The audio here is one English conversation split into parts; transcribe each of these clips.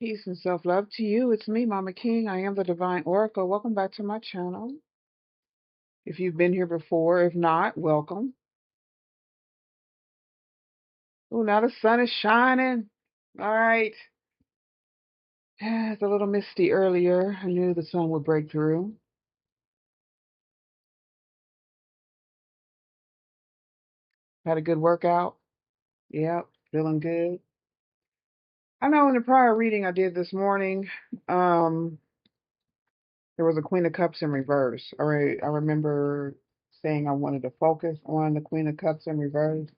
Peace and self-love to you. It's me, Mama King. I am the Divine Oracle. Welcome back to my channel. If you've been here before, if not, welcome. Oh, now the sun is shining. All right. It's a little misty earlier. I knew the sun would break through. Had a good workout. Yep, feeling good. I know in the prior reading I did this morning, um, there was a Queen of Cups in reverse. All right, I remember saying I wanted to focus on the Queen of Cups in reverse.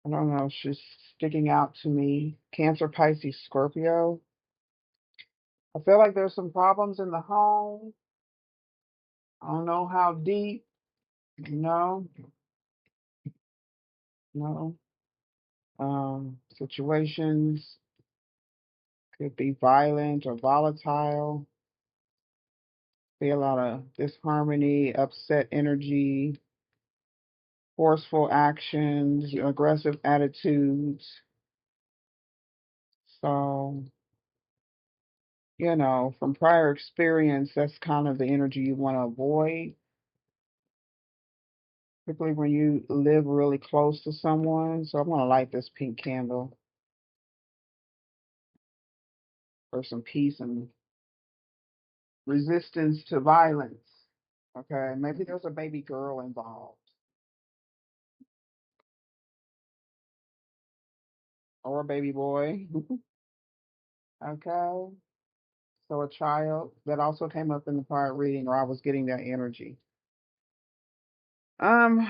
I don't know, she's sticking out to me. Cancer, Pisces, Scorpio. I feel like there's some problems in the home. I don't know how deep. No, no. Situations could be violent or volatile. See a lot of disharmony, upset energy, forceful actions, aggressive attitudes. So, from prior experience, that's kind of the energy you want to avoid. Particularly when you live really close to someone. So I'm going to light this pink candle for some peace and resistance to violence. Okay, maybe there's a baby girl involved or a baby boy. Okay, so a child that also came up in the prior reading, or I was getting that energy. Um,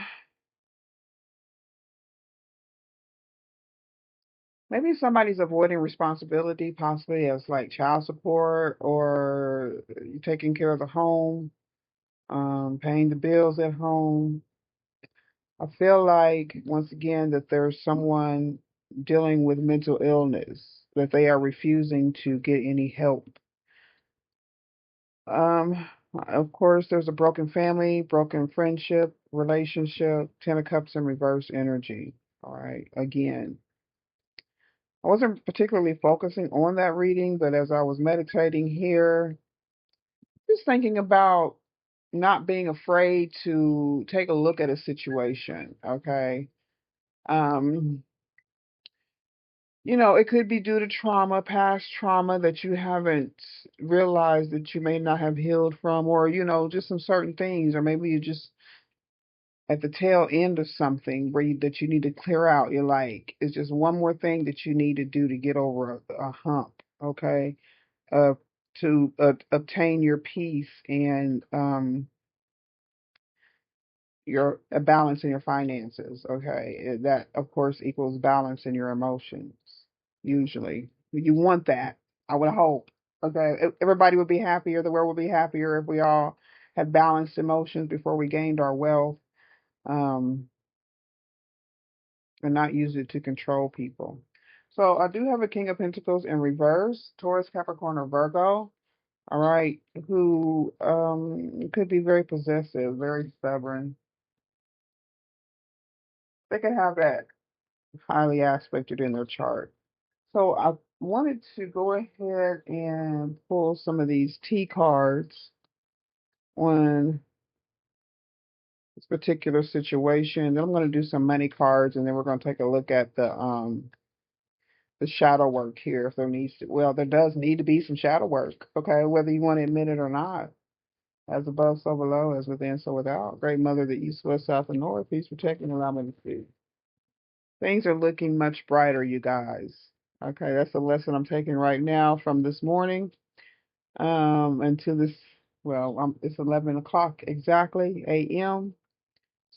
Maybe somebody's avoiding responsibility, possibly as like child support or taking care of the home, paying the bills at home. I feel like, once again, that there's someone dealing with mental illness, that they are refusing to get any help. Um, of course, there's a broken family, broken friendship, relationship, Ten of Cups in reverse energy. All right, again. I wasn't particularly focusing on that reading, but as I was meditating here, just thinking about not being afraid to take a look at a situation, okay? Um, it could be due to trauma, past trauma that you haven't realized that you may not have healed from, or, just some certain things, or maybe you just at the tail end of something that you need to clear out. You're like, it's just one more thing that you need to do to get over a hump, okay? Uh, to obtain your peace and your a balance in your finances. Okay, that of course equals balance in your emotions. Usually, you want that. I would hope. Okay, everybody would be happier. The world would be happier if we all had balanced emotions before we gained our wealth, um, and not use it to control people. So I do have a King of Pentacles in reverse, Taurus, Capricorn, or Virgo. All right, who could be very possessive, very stubborn. They could have that highly aspected in their chart. So I wanted to go ahead and pull some of these T cards on this particular situation. Then I'm going to do some money cards, and then we're going to take a look at the shadow work here. If there needs to, well, there does need to be some shadow work. Okay, whether you want to admit it or not. As above, so below, as within, so without. Great Mother, the east, west, south, and north. Peace, protecting, allow me to see. Things are looking much brighter, you guys. Okay, that's the lesson I'm taking right now from this morning until this, well, it's 11 o'clock exactly, a.m.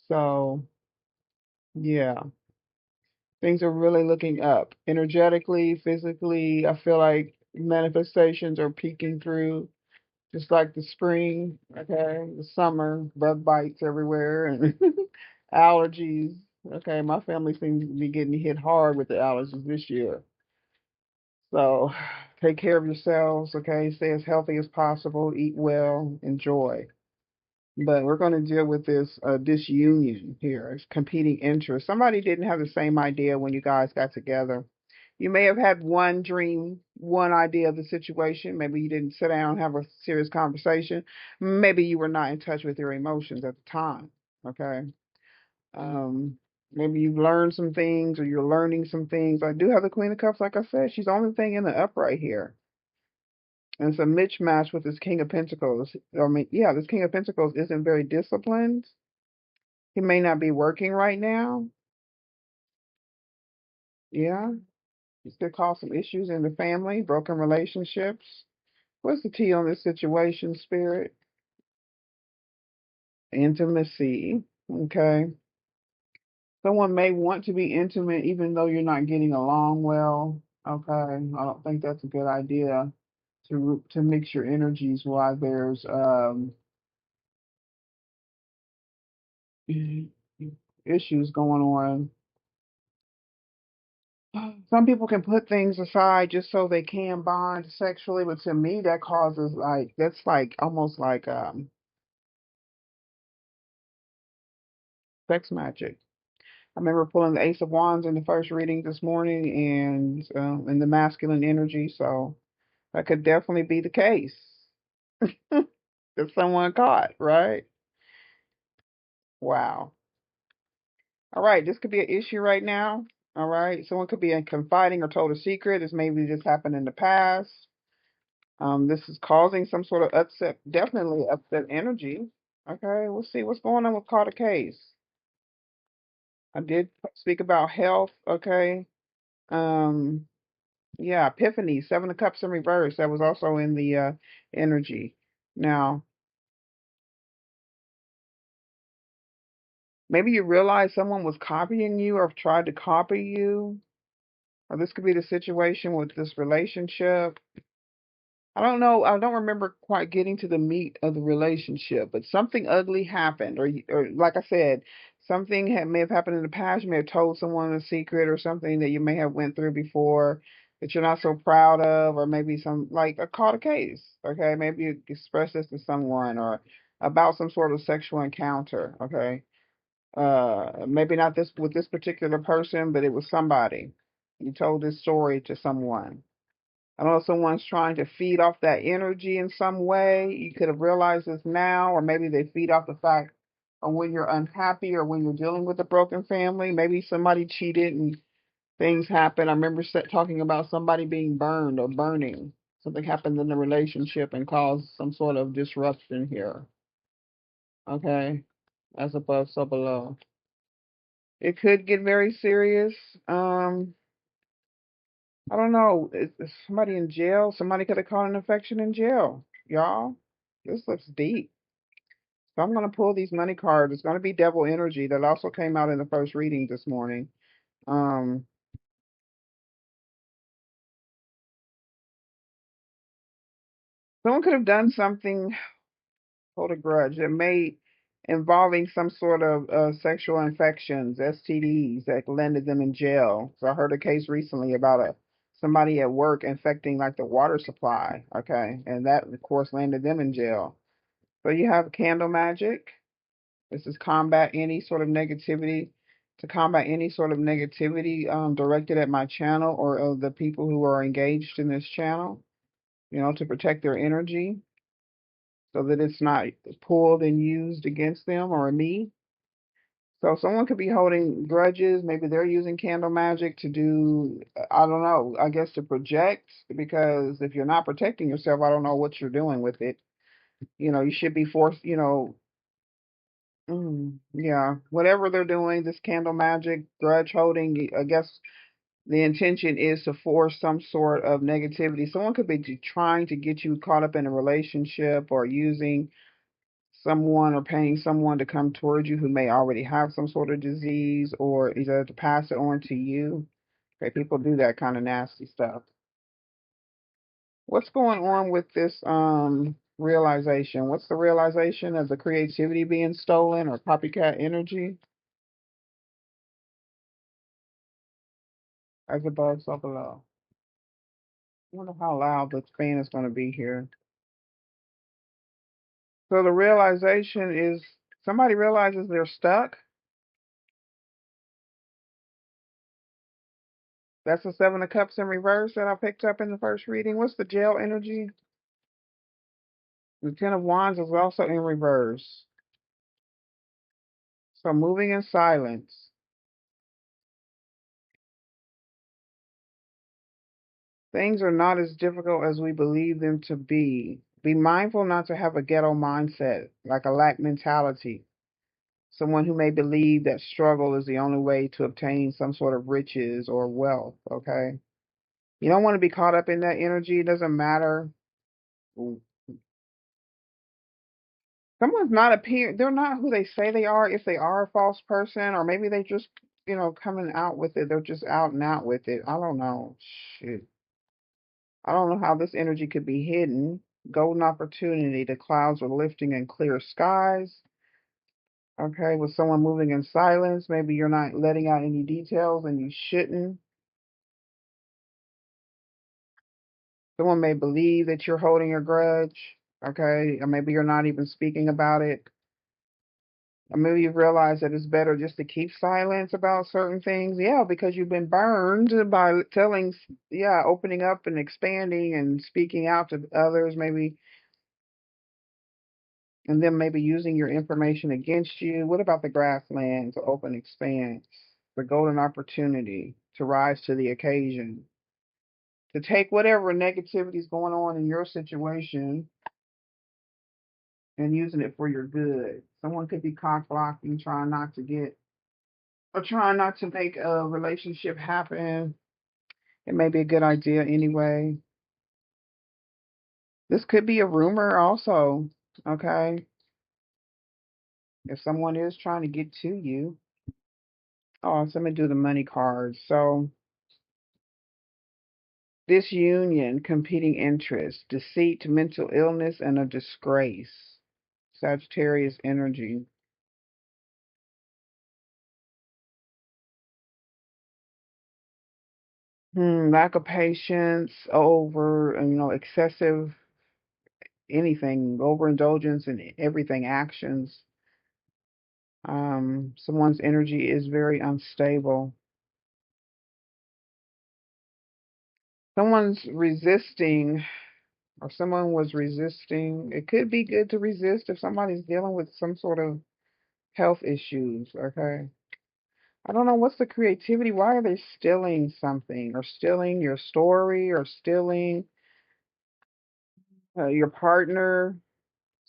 So, yeah, things are really looking up. Energetically, physically, I feel like manifestations are peeking through, just like the spring, okay, the summer, bug bites everywhere and allergies. Okay, my family seems to be getting hit hard with the allergies this year. So take care of yourselves, okay? Stay as healthy as possible, eat well, enjoy. But we're going to deal with this disunion here, it's competing interests. Somebody didn't have the same idea when you guys got together. You may have had one dream, one idea of the situation. Maybe you didn't sit down and have a serious conversation. Maybe you were not in touch with your emotions at the time. Okay. Um, Maybe you've learned some things or you're learning some things. I do have the Queen of Cups, like I said. She's the only thing in the upright here. And it's a mismatch with this King of Pentacles. I mean, yeah, this King of Pentacles isn't very disciplined. He may not be working right now. Yeah. This could cause some issues in the family, broken relationships. What's the T on this situation, Spirit? Intimacy. Okay. Someone may want to be intimate even though you're not getting along well. Okay. I don't think that's a good idea to mix your energies while there's issues going on. Some people can put things aside just so they can bond sexually, but to me that causes like that's like almost like sex magic. I remember pulling the Ace of Wands in the first reading this morning and in the masculine energy, so that could definitely be the case. That someone caught, right? Wow. All right, this could be an issue right now. All right, someone could be in confiding or told a secret. This maybe just happened in the past. This is causing some sort of upset, definitely upset energy. Okay, we'll see what's going on with caught a case. I did speak about health. Okay. Um, yeah, Epiphany, Seven of Cups in reverse. That was also in the energy. Now, maybe you realize someone was copying you or tried to copy you, or this could be the situation with this relationship. I don't know. I don't remember quite getting to the meat of the relationship, but something ugly happened, or like I said, something may have happened in the past. You may have told someone a secret or something that you may have went through before that you're not so proud of, or maybe some like a caught a case. Okay, maybe you express this to someone or about some sort of sexual encounter. Okay, maybe not this with this particular person, but it was somebody. You told this story to someone. I don't know if someone's trying to feed off that energy in some way. You could have realized this now, or maybe they feed off the fact of when you're unhappy or when you're dealing with a broken family. Maybe somebody cheated and things happen. I remember talking about somebody being burned or burning. Something happened in the relationship and caused some sort of disruption here. Okay, as above, so below. It could get very serious. Um, I don't know. Is somebody in jail? Somebody could have caught an infection in jail. Y'all, this looks deep. So I'm going to pull these money cards. It's going to be devil energy that also came out in the first reading this morning. Um, Someone could have done something, hold a grudge, that may involving some sort of sexual infections, STDs, that landed them in jail. So I heard a case recently about somebody at work infecting like the water supply. Okay, and that of course landed them in jail. So you have candle magic. This is combat any sort of negativity, to combat any sort of negativity directed at my channel or of the people who are engaged in this channel, to protect their energy so that it's not pulled and used against them or me. So someone could be holding grudges. Maybe they're using candle magic to do, I don't know, I guess to project, because if you're not protecting yourself, I don't know what you're doing with it. You should be forced, yeah, whatever they're doing, this candle magic, grudge holding, I guess the intention is to force some sort of negativity. Someone could be trying to get you caught up in a relationship or using someone or paying someone to come towards you who may already have some sort of disease or either to pass it on to you. Okay, people do that kind of nasty stuff. What's going on with this realization? What's the realization of the creativity being stolen or copycat energy? As above, so below. I wonder how loud the fan is going to be here. So the realization is somebody realizes they're stuck. That's the Seven of Cups in reverse that I picked up in the first reading. What's the jail energy? The Ten of Wands is also in reverse. So moving in silence. Things are not as difficult as we believe them to be. Be mindful not to have a ghetto mindset, like a lack mentality. Someone who may believe that struggle is the only way to obtain some sort of riches or wealth, okay? You don't want to be caught up in that energy. It doesn't matter. Someone's not appear they're not who they say they are, if they are a false person, or maybe they just, coming out with it. They're just out and out with it. I don't know. Shit. I don't know how this energy could be hidden. Golden opportunity. The clouds are lifting and clear skies. Okay, with someone moving in silence, maybe you're not letting out any details and you shouldn't. Someone may believe that you're holding a grudge, okay, or maybe you're not even speaking about it. Or maybe you've realized that it's better just to keep silence about certain things. Yeah, because you've been burned by telling, yeah, opening up and expanding and speaking out to others, maybe, and then maybe using your information against you. What about the grasslands, open expanse, the golden opportunity to rise to the occasion, to take whatever negativity is going on in your situation and using it for your good. Someone could be cock blocking, trying not to get or trying not to make a relationship happen. It may be a good idea anyway. This could be a rumor also, okay? If someone is trying to get to you. Oh, so let me do the money cards. So disunion, competing interests, deceit, mental illness, and a disgrace. Sagittarius energy. Lack of patience, excessive anything, overindulgence in everything, actions. Someone's energy is very unstable. Someone's resisting, or someone was resisting. It could be good to resist if somebody's dealing with some sort of health issues, okay? I don't know what's the creativity. Why are they stealing something, or stealing your story, or stealing your partner?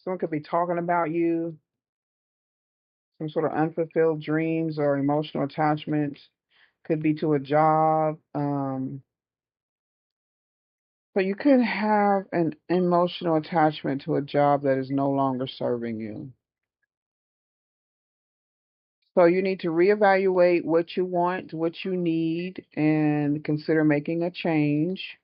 Someone could be talking about you, some sort of unfulfilled dreams or emotional attachment. Could be to a job. So you could have an emotional attachment to a job that is no longer serving you. So you need to reevaluate what you want, what you need, and consider making a change,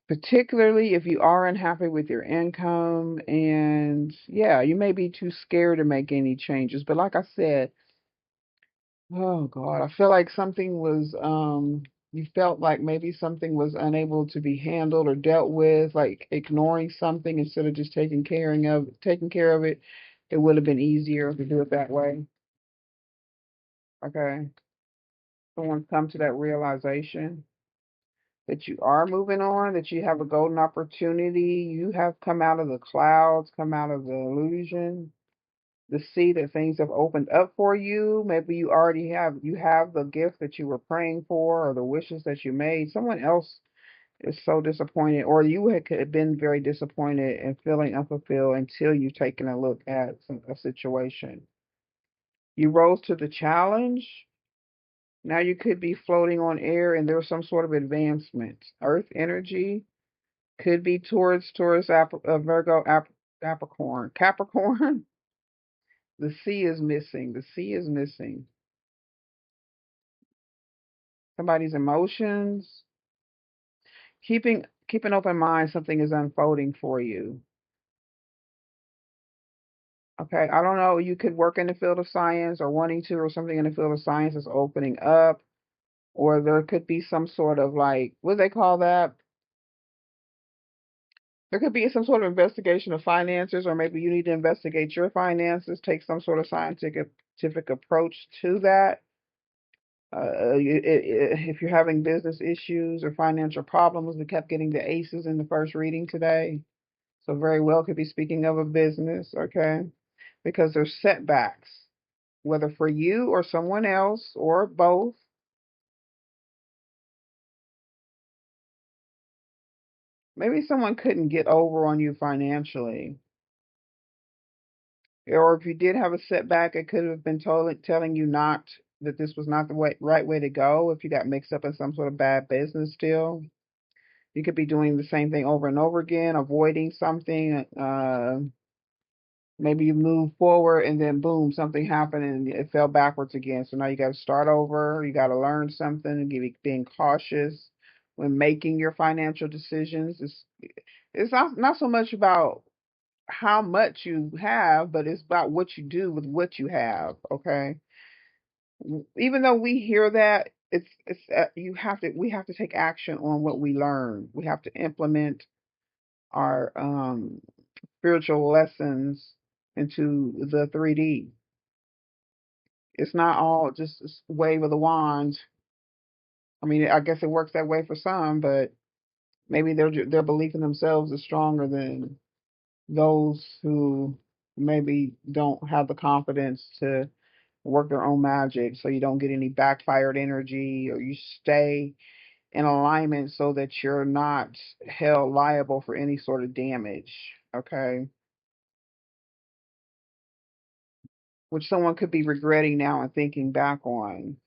particularly if you are unhappy with your income. And yeah, you may be too scared to make any changes. But like I said, oh God, I feel like something was you felt like maybe something was unable to be handled or dealt with, like ignoring something instead of just taking care of it. It would have been easier to do it that way. Okay. Someone's come to that realization that you are moving on, that you have a golden opportunity. You have come out of the clouds, come out of the illusion, to see that things have opened up for you. Maybe you have the gift that you were praying for or the wishes that you made. Someone else is so disappointed, or you could have been very disappointed and feeling unfulfilled until you've taken a look at a situation. You rose to the challenge. Now you could be floating on air and there's some sort of advancement. Earth energy could be towards Virgo, Capricorn. Capricorn. The sea is missing. The sea is missing. Somebody's emotions. Keep an open mind. Something is unfolding for you. Okay, I don't know. You could work in the field of science or wanting to, or something in the field of science is opening up, or there could be some sort of like, what do they call that? There could be some sort of investigation of finances, or maybe you need to investigate your finances, take some sort of scientific approach to that. If you're having business issues or financial problems, we kept getting the aces in the first reading today. So very well could be speaking of a business, okay? Because there's setbacks, whether for you or someone else or both. Maybe someone couldn't get over on you financially. Or if you did have a setback, it could have been telling you not that this was not the right way to go. If you got mixed up in some sort of bad business deal, you could be doing the same thing over and over again, avoiding something. Maybe you move forward and then boom, something happened and it fell backwards again. So now you got to start over. You got to learn something and being cautious when making your financial decisions. It's not so much about how much you have, but it's about what you do with what you have. Okay. Even though we hear that, it's we have to take action on what we learn. We have to implement our spiritual lessons into the 3D. It's not all just a wave of the wand. I mean, I guess it works that way for some, but maybe their belief in themselves is stronger than those who maybe don't have the confidence to work their own magic, so you don't get any backfired energy, or you stay in alignment so that you're not held liable for any sort of damage. Okay. Which someone could be regretting now and thinking back on.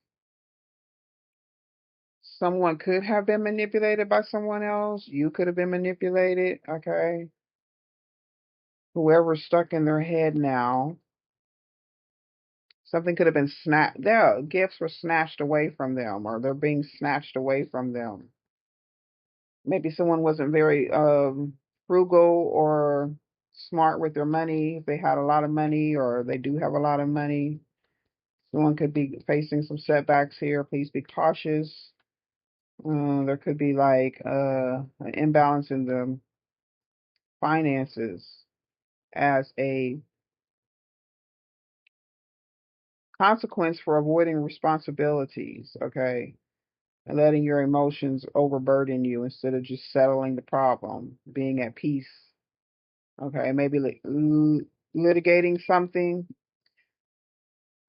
Someone could have been manipulated by someone else. You could have been manipulated. Okay. Whoever's stuck in their head now, something could have been snatched. Their gifts were snatched away from them, or they're being snatched away from them. Maybe someone wasn't very frugal or smart with their money. If they had a lot of money, or they do have a lot of money, someone could be facing some setbacks here. Please be cautious. There could be like an imbalance in the finances as a consequence for avoiding responsibilities, okay? And letting your emotions overburden you instead of just settling the problem, being at peace, okay? Maybe litigating something,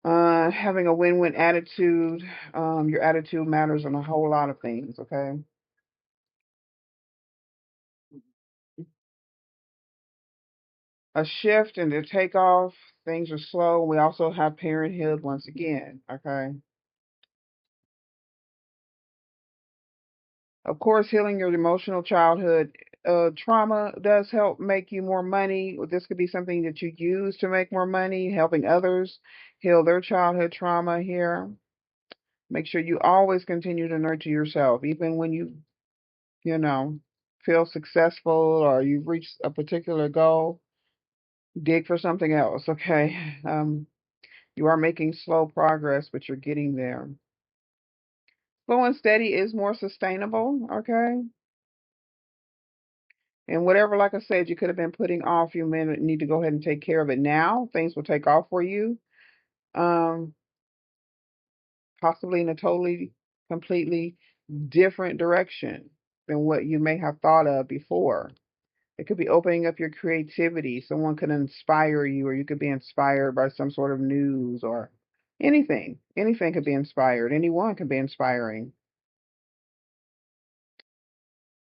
having a win-win attitude. Your attitude matters on a whole lot of things, okay? A shift in the takeoff, things are slow. We also have parenthood once again, okay? Of course, healing your emotional childhood trauma does help make you more money. This could be something that you use to make more money, helping others heal their childhood trauma here. Make sure you always continue to nurture yourself, even when you know, feel successful or you've reached a particular goal. Dig for something else, okay? You are making slow progress, but you're getting there. Slow and steady is more sustainable, okay? And whatever, like I said, you could have been putting off, you may need to go ahead and take care of it now. Things will take off for you, um, possibly in a totally, completely different direction than what you may have thought of before. It could be opening up your creativity. Someone could inspire you, or you could be inspired by some sort of news or anything. Anything could be inspired. Anyone can be inspiring.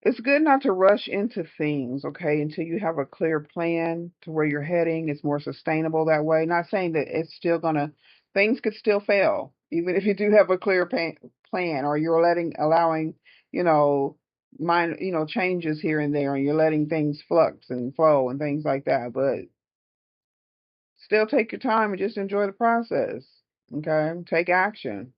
It's good not to rush into things, okay, until you have a clear plan to where you're heading. It's more sustainable that way. Not saying that it's still gonna, things could still fail, even if you do have a clear plan, or you're allowing, you know, changes here and there, and you're letting things flux and flow and things like that. But still take your time and just enjoy the process, okay? Take action.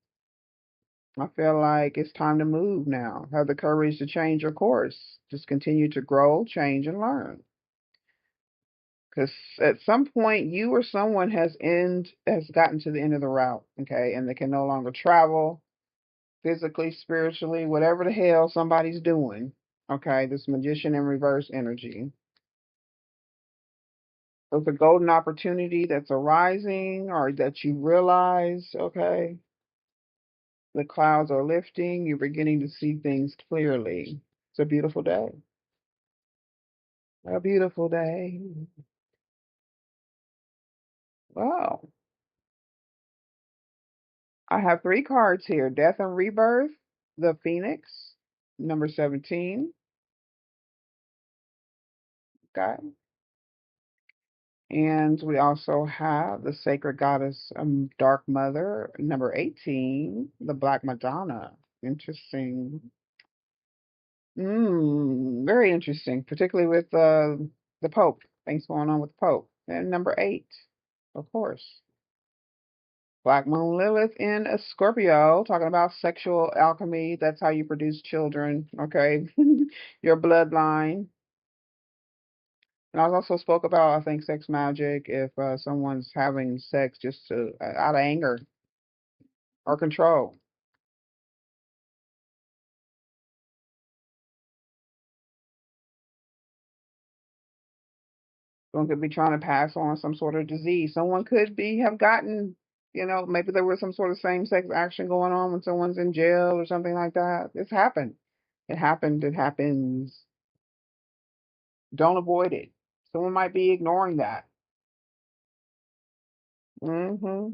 I feel like it's time to move now. Have the courage to change your course. Just continue to grow, change, and learn. Because at some point, you or someone has gotten to the end of the route, okay, and they can no longer travel physically, spiritually, whatever the hell somebody's doing. Okay, this magician in reverse energy. There's a golden opportunity that's arising or that you realize, okay, The clouds are lifting. You're beginning to see things clearly. It's a beautiful day. A beautiful day. Wow. I have three cards here: Death and Rebirth, the Phoenix, number 17. Okay. And we also have the Sacred Goddess, Dark Mother, number 18, the Black Madonna. Interesting. Very interesting, particularly with the Pope. Things going on with the Pope. And number 8, of course. Black Moon Lilith in a Scorpio, talking about sexual alchemy. That's how you produce children, okay? Your bloodline. And I also spoke about, I think, sex magic if someone's having sex just out of anger or control. Someone could be trying to pass on some sort of disease. Someone could be have gotten, maybe there was some sort of same-sex action going on when someone's in jail or something like that. It's happened. It happened. It happens. Don't avoid it. Someone might be ignoring that. hmm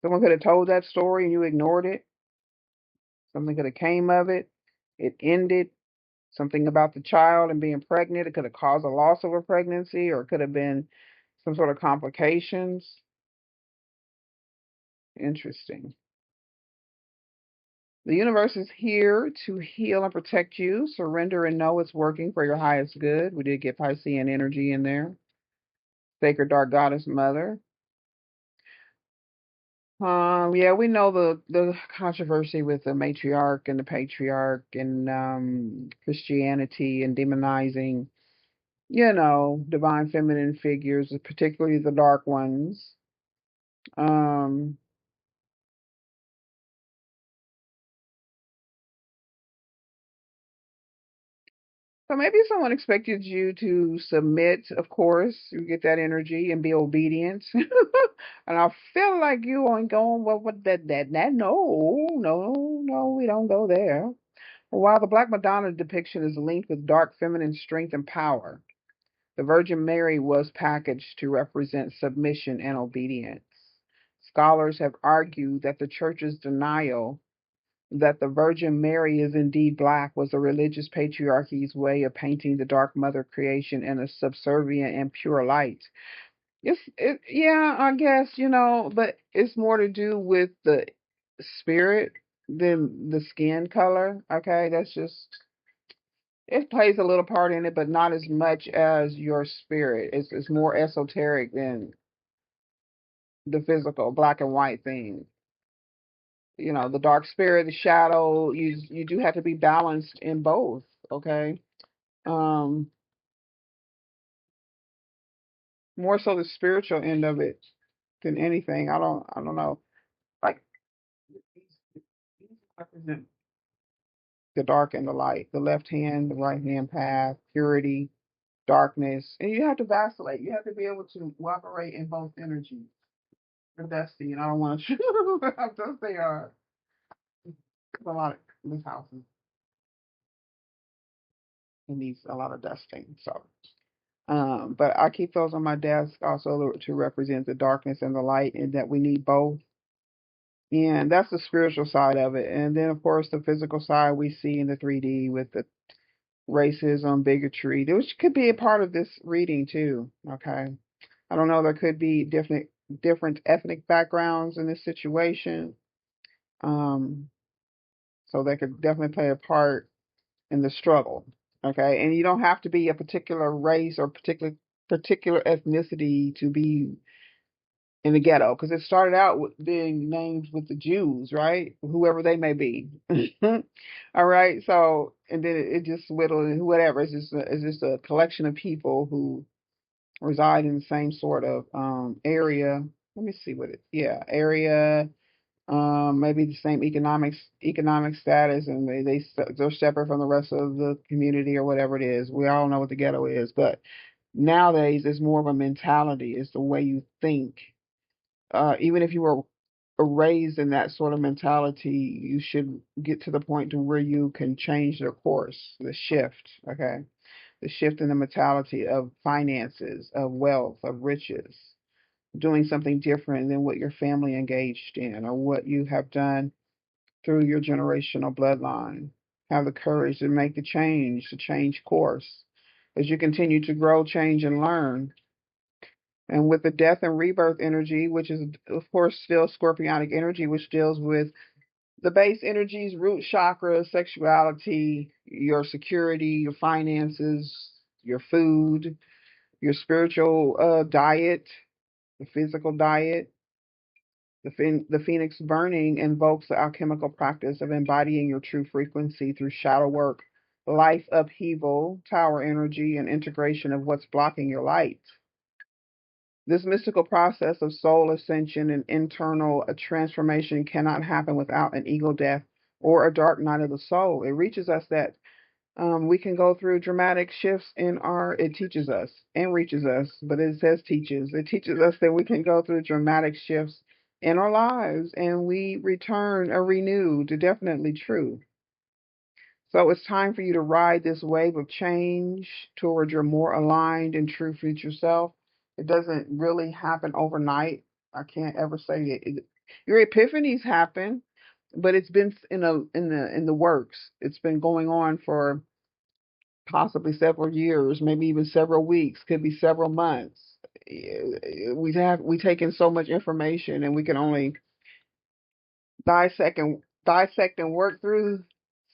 Someone could have told that story and you ignored it. Something could have came of it. It ended. Something about the child and being pregnant. It could have caused a loss of a pregnancy, or it could have been some sort of complications. Interesting. The universe is here to heal and protect you. Surrender and know it's working for your highest good. We did get Piscean energy in there. Sacred Dark Goddess Mother. Yeah, we know the controversy with the matriarch and the patriarch and Christianity and demonizing, divine feminine figures, particularly the dark ones. Um, so maybe someone expected you to submit, of course, you get that energy and be obedient. And I feel like you ain't going, well, what that, no, no, no, we don't go there. While the Black Madonna depiction is linked with dark feminine strength and power, the Virgin Mary was packaged to represent submission and obedience. Scholars have argued that the church's denial that the Virgin Mary is indeed black was the religious patriarchy's way of painting the dark mother creation in a subservient and pure light. Yeah, I guess, but it's more to do with the spirit than the skin color. Okay, that's just it plays a little part in it, but not as much as your spirit. It's more esoteric than the physical black and white thing. The dark spirit, the shadow, you do have to be balanced in both, okay? Um, More so the spiritual end of it than anything. I don't know. Like these represent the dark and the light, the left hand, the right hand path, purity, darkness. And you have to vacillate. You have to be able to operate in both energies. Your destiny, and I don't want to I'm just they are a lot of this house it needs a lot of dusting. So but I keep those on my desk also to represent the darkness and the light, and that we need both. And that's the spiritual side of it. And then, of course, the physical side we see in the 3D with the racism, bigotry, which could be a part of this reading too. Okay. I don't know. There could be different ethnic backgrounds in this situation. Um, so they could definitely play a part in the struggle. Okay. And you don't have to be a particular race or particular ethnicity to be in the ghetto, because it started out with being named with the Jews, right? Whoever they may be. All right. So, and then it just whittled and whatever. It's just a collection of people who reside in the same sort of area. Let me see what yeah, area. Maybe the same economic status, and they're separate from the rest of the community or whatever it is. We all know what the ghetto is, but nowadays it's more of a mentality. It's the way you think. Even if you were raised in that sort of mentality, you should get to the point to where you can change their course, the shift, okay? The shift in the mentality of finances, of wealth, of riches, doing something different than what your family engaged in or what you have done through your generational bloodline. Have the courage to make the change, to change course as you continue to grow, change, and learn. And with the death and rebirth energy, which is, of course, still scorpionic energy, which deals with the base energies, root chakra, sexuality, your security, your finances, your food, your spiritual diet, the physical diet. The phoenix burning invokes the alchemical practice of embodying your true frequency through shadow work, life upheaval, tower energy, and integration of what's blocking your light. This mystical process of soul ascension and internal transformation cannot happen without an ego death or a dark night of the soul. It reaches us that we can go through dramatic shifts in it teaches us and reaches us, but it says teaches. It teaches us that we can go through dramatic shifts in our lives and we return a renewed, definitely true. So it's time for you to ride this wave of change towards your more aligned and true future self. It doesn't really happen overnight. I can't ever say your epiphanies happen, but it's been in the works. It's been going on for possibly several years, maybe even several weeks, could be several months. We take in so much information, and we can only dissect and work through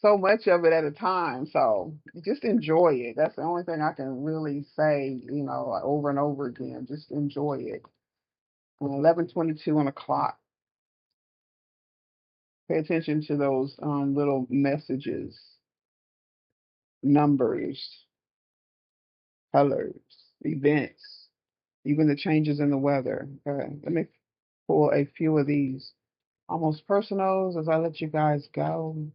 so much of it at a time. So just enjoy it. That's the only thing I can really say, over and over again. Just enjoy it. 11:22 on the clock. Pay attention to those little messages, numbers, colors, events, even the changes in the weather. Okay, let me pull a few of these almost personals as I let you guys go.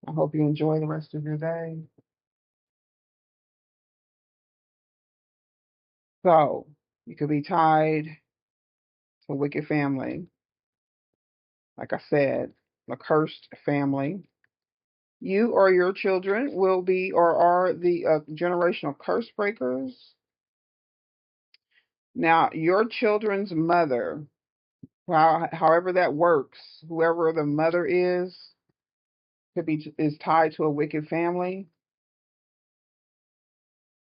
I hope you enjoy the rest of your day. So, you could be tied to a wicked family. Like I said, a cursed family. You or your children will be or are the generational curse breakers. Now, your children's mother, however that works, whoever the mother is tied to a wicked family.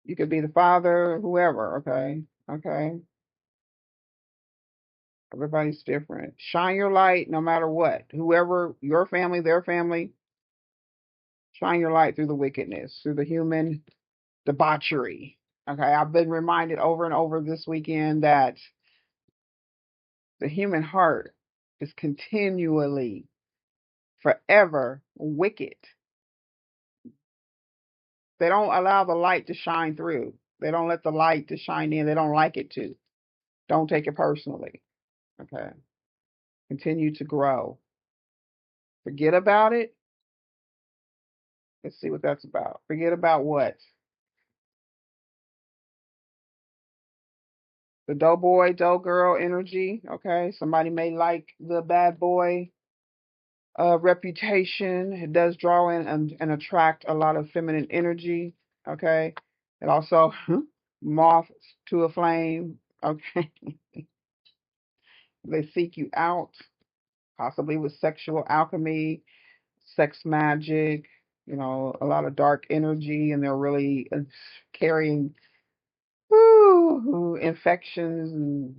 You could be the father, whoever, okay? Okay. Everybody's different. Shine your light no matter what. Whoever, your family, their family, shine your light through the wickedness, through the human debauchery. Okay. I've been reminded over and over this weekend that the human heart is continually, forever wicked. They don't allow the light to shine through. They don't let the light to shine in. They don't like it to. Don't take it personally. Okay. Continue to grow. Forget about it. Let's see what that's about. Forget about what? The doughboy, dough girl energy. Okay. Somebody may like the bad boy reputation. It does draw in and attract a lot of feminine energy. Okay. It also moth to a flame. Okay. They seek you out, possibly with sexual alchemy, sex magic, a lot of dark energy, and they're really carrying infections, and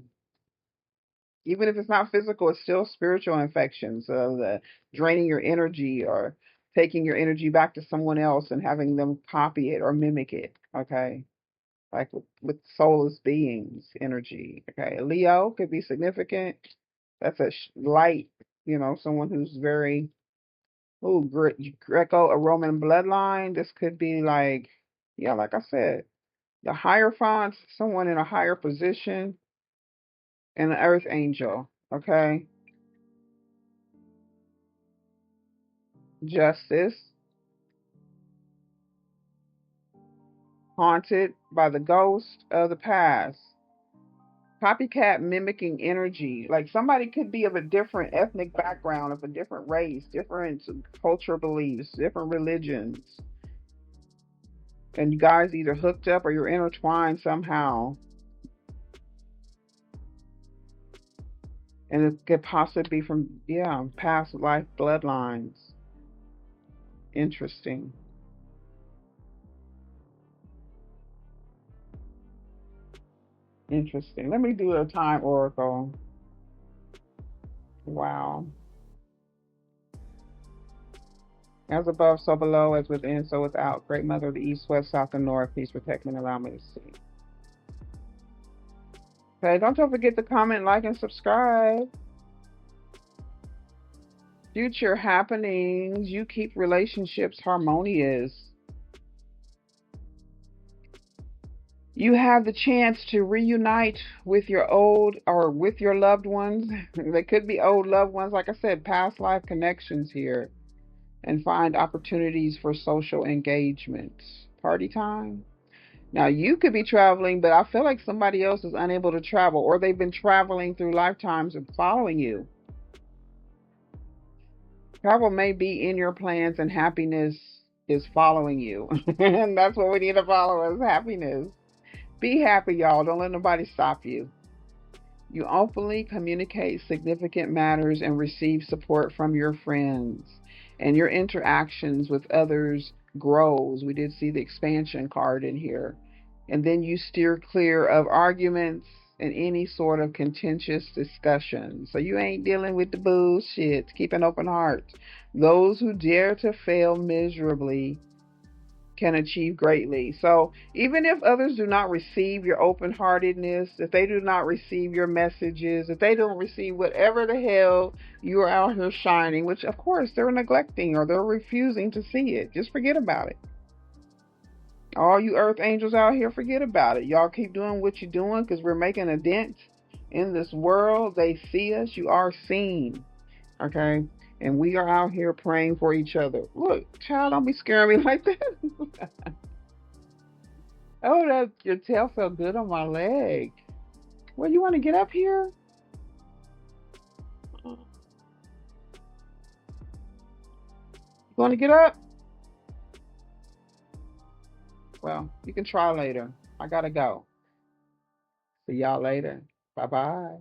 even if it's not physical, it's still spiritual infections. So the draining your energy or taking your energy back to someone else and having them copy it or mimic it. Okay, like with soulless beings energy. Okay, Leo could be significant. That's a light. Someone who's very Greco a Roman bloodline. This could be like, yeah, like I said, the Hierophant, someone in a higher position, and the Earth Angel. Okay, Justice, haunted by the ghost of the past. Copycat mimicking energy. Like somebody could be of a different ethnic background, of a different race, different cultural beliefs, different religions. And you guys either hooked up or you're intertwined somehow. And it could possibly be from, yeah, past life bloodlines. Interesting. Interesting. Let me do a time oracle. Wow. As above, so below, as within, so without. Great Mother of the East, West, South, and North, please protect me and allow me to see. Okay, don't forget to comment, like, and subscribe. Future happenings. You keep relationships harmonious. You have the chance to reunite with your old or with your loved ones. They could be old loved ones, like I said, past life connections here, and find opportunities for social engagement. Party time. Now, you could be traveling, but I feel like somebody else is unable to travel, or they've been traveling through lifetimes and following you. Travel may be in your plans, and happiness is following you. And that's what we need to follow is happiness. Be happy, y'all. Don't let nobody stop you. You openly communicate significant matters and receive support from your friends. And your interactions with others grows. We did see the expansion card in here. And then you steer clear of arguments and any sort of contentious discussion. So you ain't dealing with the bullshit. Keep an open heart. Those who dare to fail miserably can achieve greatly. So even if others do not receive your open-heartedness, if they do not receive your messages, if they don't receive whatever the hell you are out here shining, which of course they're neglecting or they're refusing to see it, just forget about it. All you earth angels out here, forget about it. Y'all keep doing what you're doing because we're making a dent in this world. They see us. You are seen. Okay? And we are out here praying for each other. Look, child, don't be scaring me like that. Oh, that your tail felt good on my leg. Well, you want to get up here? You want to get up? Well, you can try later. I gotta go. See y'all later. Bye bye.